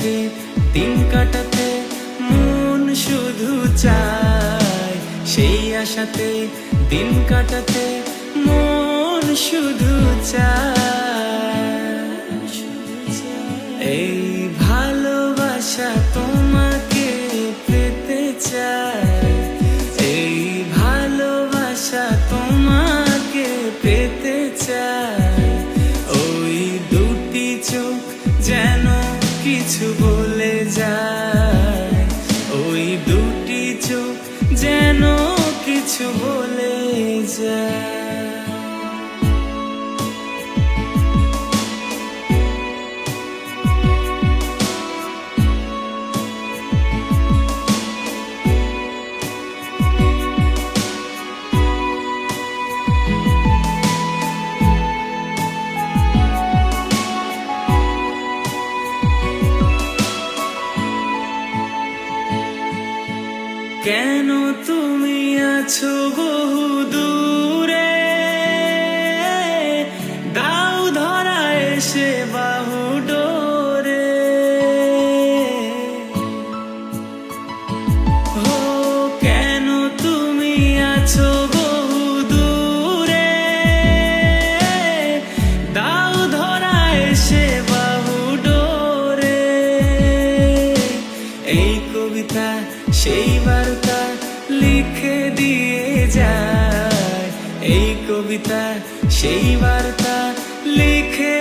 আশাতে দিন কাটাতে মন শুধু চায়, সেই আশাতে দিন কাটাতে মন শুধু চায়। এই ভালোবাসা তোমাকে পেতে চায়, এই ভালোবাসা তোমাকে পেতে চায়। ওই দুটি চোখ যেন কিছু বলে যায়, ওই দুটি চোখ যেন কিছু বলে যায়। কেন তুমি আছো বহু দূরে, দাও ধরা এসে বাহু ডোরে। ও কেন তুমি আছো বহু দূরে, দাও ধরা এসে বাহু ডোরে। এই কবিতা সেই বার্তা লিখে দিয়ে যায়, এই কবিতা সেই বার্তা লিখে